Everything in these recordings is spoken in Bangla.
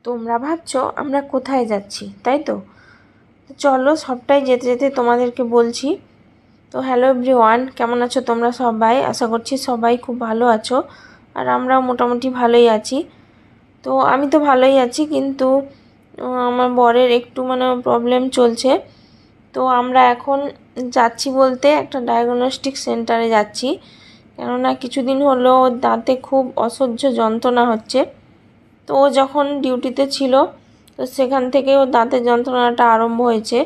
তোমরা ভাবছো আমরা কোথায় যাচ্ছি, তাই তো? চলো সবটাই যেতে যেতে তোমাদেরকে বলছি। তো হ্যালো এভরিওয়ান, কেমন আছো তোমরা সবাই? আশা করছি সবাই খুব ভালো আছো, আর আমরাও মোটামুটি ভালোই আছি। তো আমি তো ভালোই আছি, কিন্তু আমার বরের একটু প্রবলেম চলছে। তো আমরা এখন যাচ্ছি বলতে একটা ডায়াগনস্টিক সেন্টারে যাচ্ছি, কেননা কিছুদিন হলো ওর দাঁতে খুব অসহ্য যন্ত্রণা হচ্ছে। তো ও যখন ডিউটিতে ছিল, তো সেখান থেকে ওর দাঁতের যন্ত্রণাটা আরম্ভ হয়েছে।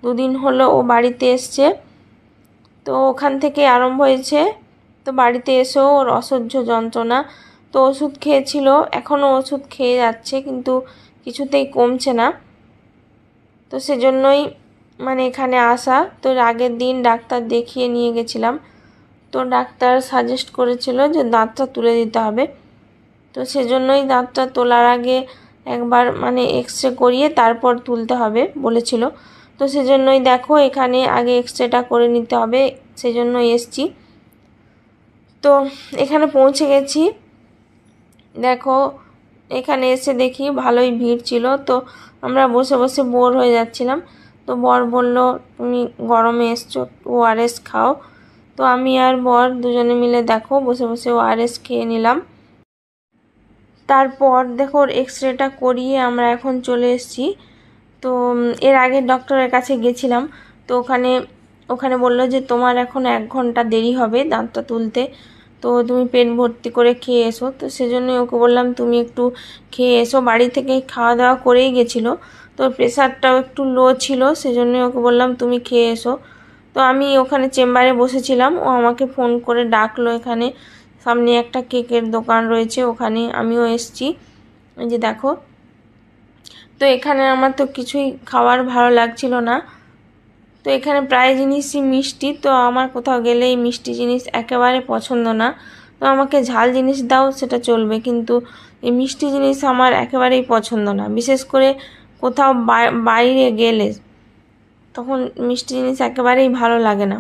দুদিন হলো ও বাড়িতে এসছে, তো ওখান থেকে আরম্ভ হয়েছে। তো বাড়িতে এসেও ওর অসহ্য যন্ত্রণা। তো ওষুধ খেয়েছিল, এখনও ওষুধ খেয়ে যাচ্ছে, কিন্তু কিছুতেই কমছে না। তো সেজন্যই এখানে আসা। তো আগের দিন ডাক্তার দেখিয়ে নিয়ে গেছিলাম। তো ডাক্তার সাজেস্ট করেছিল যে দাঁতটা তুলে দিতে হবে। তো সেজন্যই দাঁতটা তোলার আগে একবার এক্স রে করিয়ে তারপর তুলতে হবে বলেছিল। তো সেজন্যই দেখো এখানে আগে এক্স রেটা করে নিতে হবে, সেজন্যই এসছি। তো এখানে পৌঁছে গেছি। দেখো এখানে এসে দেখি ভালোই ভিড় ছিল। তো আমরা বসে বসে বোর হয়ে যাচ্ছিলাম। তো বর বলল, তুমি গরমে এসছো, ওআরএস খাও। তো আমি আর বর দুজনে মিলে দেখো বসে বসে ওআরএস খেয়ে নিলাম। তারপর দেখো এক্স রেটা করিয়ে আমরা এখন চলে এসেছি। তো এর আগে ডক্টরের কাছে গেছিলাম। তো ওখানে বললো যে তোমার এখন 1 ঘন্টা দেরি হবে দাঁতটা তুলতে, তো তুমি পেট ভর্তি করে খেয়ে এসো। তো সেজন্যই ওকে বললাম তুমি একটু খেয়ে এসো। বাড়ি থেকে খাওয়া দাওয়া করেই গেছিলো, তো প্রেশারটাও একটু লো ছিল, সেজন্যই ওকে বললাম তুমি খেয়ে এসো। তো আমি ওখানে চেম্বারে বসেছিলাম, ও আমাকে ফোন করে ডাকলো। এখানে সামনে একটা কেকের দোকান রয়েছে, ওখানে আমিও এসছি। এই যে দেখো। তো এখানে আমার তো কিছুই খাবার ভালো লাগছিল না। তো এখানে প্রায় জিনিসই মিষ্টি, তো আমার কোথাও গেলে এই মিষ্টি জিনিস একেবারে পছন্দ না। তো আমাকে ঝাল জিনিস দাও সেটা চলবে, কিন্তু এই মিষ্টি জিনিস আমার একেবারেই পছন্দ না। বিশেষ করে কোথাও বাইরে গেলে তখন মিষ্টি জিনিস একেবারেই ভালো লাগে না।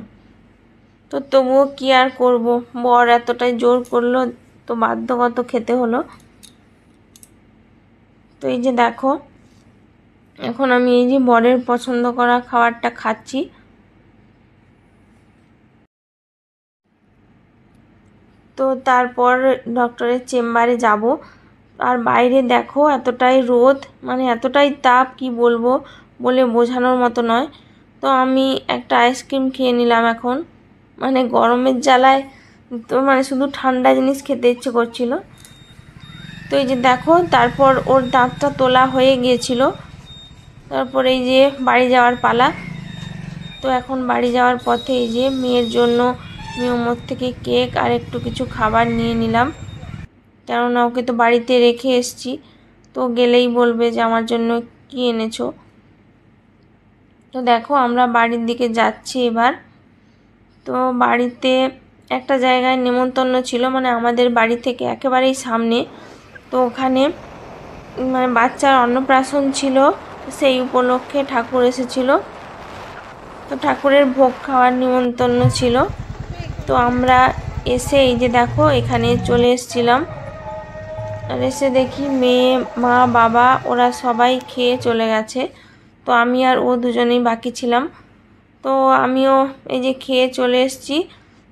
তো তবুও কি আর করব, বর এতটাই জোর করলো, তো বাধ্যগত খেতে হলো। তো এই যে দেখো এখন আমি এই যে বরের পছন্দ করা খাবারটা খাচ্ছি। তো তারপর ডক্টরের চেম্বারে যাব। আর বাইরে দেখো এতটাই রোদ, এতটাই তাপ, কি বলবো, বলে বোঝানোর মতো নয়। তো আমি একটা আইসক্রিম খেয়ে নিলাম এখন, গরমের জ্বালায় তো শুধু ঠান্ডা জিনিস খেতে ইচ্ছে করছিল। তো এই যে দেখো তারপর ওর দাঁতটা তোলা হয়ে গিয়েছিল। তারপর এই যে বাড়ি যাওয়ার পালা। তো এখন বাড়ি যাওয়ার পথে এই যে মেয়ের জন্য মিওমোর থেকে কেক আর একটু কিছু খাবার নিয়ে নিলাম, কেননা ওকে তো বাড়িতে রেখে এসেছি। তো গেলেই বলবে যে আমার জন্য কি এনেছো। তো দেখো আমরা বাড়ির দিকে যাচ্ছি এবার। তো বাড়িতে একটা জায়গায় নেমন্তন্ন ছিল, আমাদের বাড়ি থেকে একেবারেই সামনে। তো ওখানে বাচ্চার অন্নপ্রাশন ছিল, সেই উপলক্ষে ঠাকুর এসেছিল। তো ঠাকুরের ভোগ খাওয়ার নিমন্ত্রণ ছিল। তো আমরা এসে এই যে দেখো এখানে চলে এসেছিলাম। আর এসে দেখি মেয়ে, মা, বাবা ওরা সবাই খেয়ে চলে গেছে। তো আমি আর ও দুজনেই বাকি ছিলাম। তো আমিও এই যে খেয়ে চলে এসেছি।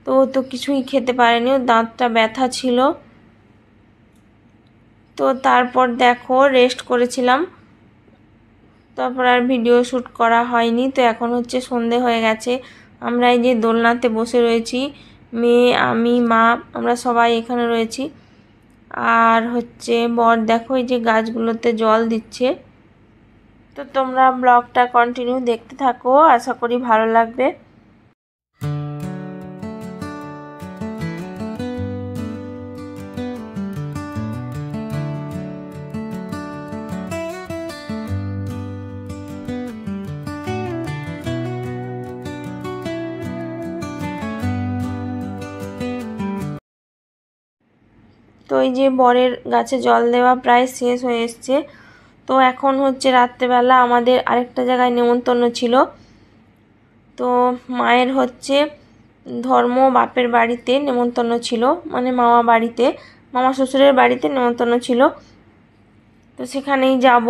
তো ও তো কিছুই খেতে পারেনি, ওর দাঁতটা ব্যথা ছিল। তো তারপর দেখো রেস্ট করেছিলাম, তারপর আর ভিডিও শ্যুট করা হয়নি। তো এখন হচ্ছে সন্ধে হয়ে গেছে, আমরা এই যে দোলনাতে বসে রয়েছি, মেয়ে, আমি, মা, আমরা সবাই এখানে রয়েছি। আর হচ্ছে বর দেখো এই যে গাছগুলোতে জল দিচ্ছে। তো তোমরা ব্লগটা কন্টিনিউ দেখতে থাকো, আশা করি ভালো লাগবে। তো এই যে বরের গাছে জল দেওয়া প্রায় শেষ হয়ে এসছে। তো এখন হচ্ছে রাত্রেবেলা আমাদের আরেকটা জায়গায় নেমন্তন্ন ছিল। তো মায়ের হচ্ছে ধর্ম বাপের বাড়িতে নেমন্তন্ন ছিল, মামা বাড়িতে, মামা শ্বশুরের বাড়িতে নেমন্তন্ন ছিল। তো তো সেখানেই যাব।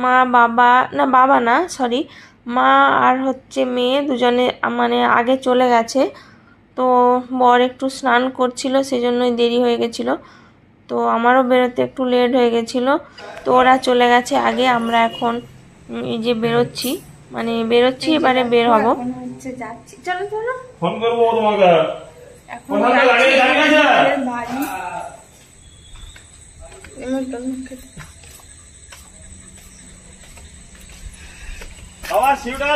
মা বাবা না, বাবা না সরি, মা আর হচ্ছে মেয়ে দুজনে মানে আগে চলে গেছে। তো বর একটু স্নান করছিল, সেজন্যই দেরি হয়ে গেছিলো। তো আমারও বেরোতে একটু লেট হয়ে গেছিলো। তো ওরা চলে গেছে আগে, আমরা এখন এই যে বেরোচ্ছি, মানে বেরোচ্ছি, এবারে বের হব। হচ্ছে যাচ্ছি, চলো চলো ফোন করবো তোমাকে। এখন বাড়ি আবার শিবটা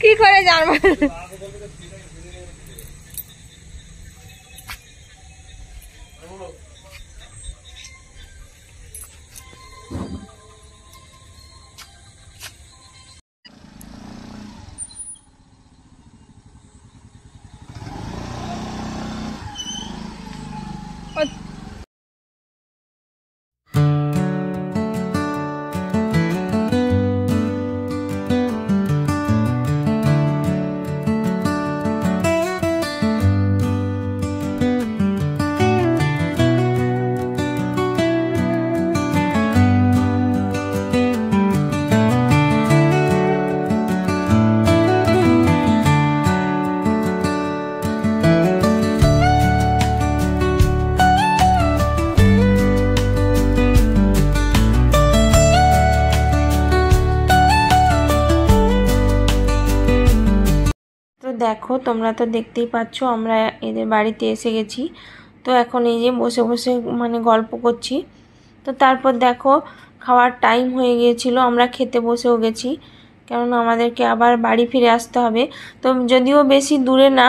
কি করে জানবো? দেখো তোমরা তো দেখতেই পাচ্ছ আমরা এদের বাড়িতে এসে গেছি। তো এখন এই যে বসে বসে মানে গল্প করছি। তো তারপর দেখো খাওয়ার টাইম হয়ে গিয়েছিল, আমরা খেতে বসেও গেছি, কেননা আমাদেরকে আবার বাড়ি ফিরে আসতে হবে। তো যদিও বেশি দূরে না,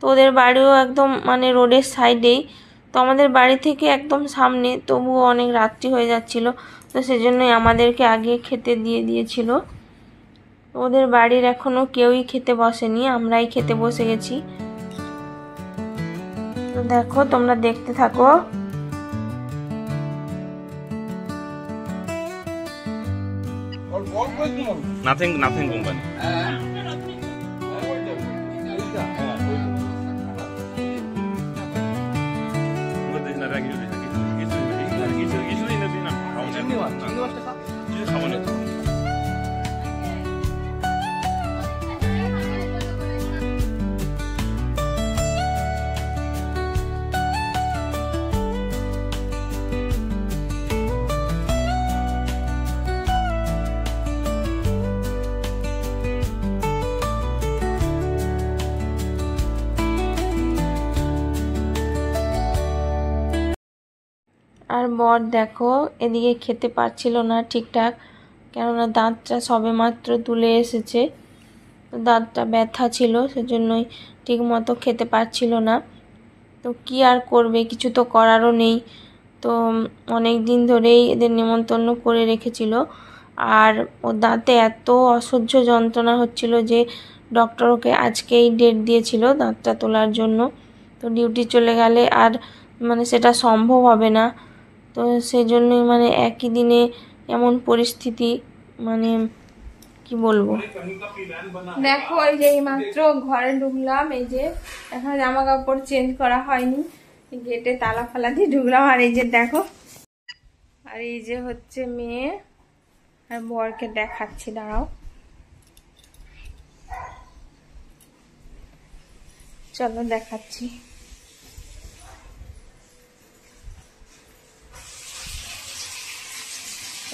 তো ওদের বাড়িও একদম মানে রোডের সাইডেই, তো আমাদের বাড়ি থেকে একদম সামনে, তবুও অনেক রাত্রি হয়ে যাচ্ছিল। তো সেজন্যই আমাদেরকে আগে খেতে দিয়ে দিয়েছিল। ওদের বাড়ির এখনো কেউই খেতে বসেনি, আমরাই খেতে বসে গেছি। তো দেখো তোমরা দেখতে থাকো। Nothing company. আর বর দেখো এদিকে খেতে পারছিল না ঠিকঠাক, কেননা দাঁতটা সবে মাত্র তুলে এসেছে, তো দাঁতটা ব্যথা ছিল, সেজন্যই ঠিক মতো খেতে পারছিল না। তো কি আর করবে, কিছু তো করারও নেই। তো অনেক দিন ধরেই এদের নেমন্তন্ন করে রেখেছিল, আর ও দাঁতে এত অসহ্য যন্ত্রণা হচ্ছিল যে ডক্টর ওকে আজকেই ডেট দিয়েছিল দাঁতটা তোলার জন্য। তো ডিউটি চলে গেলে আর মানে সেটা সম্ভব হবে না। তো সেই জন্যই মানে একই দিনে এমন পরিস্থিতি, মানে কি বলবো। দেখো এই যে এইমাত্র ঘরে ঢুকলাম, এই যে এখন জামা কাপড় চেঞ্জ করা হয়নি, গেটে তালা ফালা দিয়ে ঢুকলাম। আর এই যে দেখো, আর এই যে হচ্ছে মেয়ে, আর বরকে দেখাচ্ছি, দাঁড়াও। চলো দেখাচ্ছি।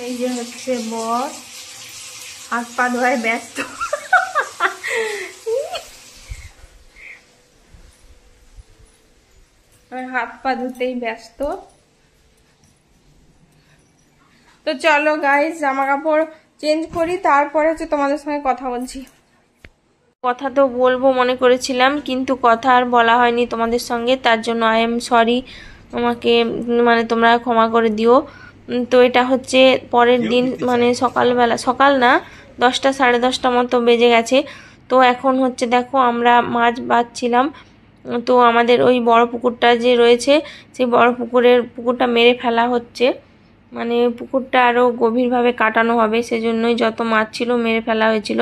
এই যে হচ্ছে বর, হাত পা ধোয়ায় ব্যস্ত। হাত পা ধুতেই ব্যস্ত। তো চলো গাইস জামা কাপড় চেঞ্জ করি, তারপরে হচ্ছে তোমাদের সঙ্গে কথা বলছি। কথা তো বলবো মনে করেছিলাম, কিন্তু কথা আর বলা হয়নি তোমাদের সঙ্গে, তার জন্য আই এম সরি, আমাকে মানে তোমরা ক্ষমা করে দিও। তো এটা হচ্ছে পরের দিন, মানে সকালবেলা, সকাল না 10টা সাড়ে 10টা মতো বেজে গেছে। তো এখন হচ্ছে দেখো আমরা মাছ বাছছিলাম। তো আমাদের ওই বড় পুকুরটা যে রয়েছে, সেই বড় পুকুরটা মেরে ফেলা হচ্ছে। মানে পুকুরটা আরও গভীরভাবে কাটানো হবে, সেজন্যই যত মাছ ছিল মেরে ফেলা হয়েছিল।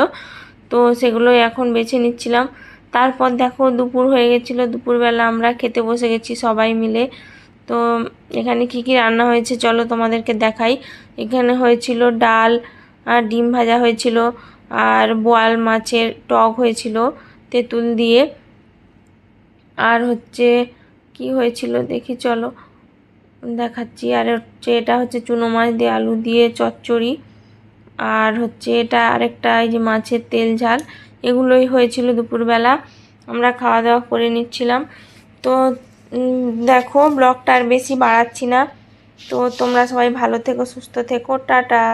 তো সেগুলোই এখন বেছে নিচ্ছিলাম। তারপর দেখো দুপুর হয়ে গেছিলো, দুপুরবেলা আমরা খেতে বসে গেছি সবাই মিলে। তো এখানে কি কি রান্না হয়েছে চলো তোমাদেরকে দেখাই। এখানে হয়েছিল ডাল আর ডিম ভাজা হয়েছিল, আর বোয়াল মাছের টক হয়েছিল তেঁতুল দিয়ে। আর হচ্ছে কি হয়েছিল দেখি চলো দেখাচ্ছি। আর হচ্ছে এটা হচ্ছে চুনো মাছ দিয়ে আলু দিয়ে চচ্চড়ি। আর হচ্ছে এটা আরেকটা এই যে মাছের তেল ঝাল। এগুলোই হয়েছিল দুপুরবেলা, আমরা খাওয়া দাওয়া করে নিচ্ছিলাম। তো দেখো ব্লগটা আর বেশি বাড়াচ্ছি না। তো তোমরা সবাই ভালো থেকো, সুস্থ থেকো, টাটা।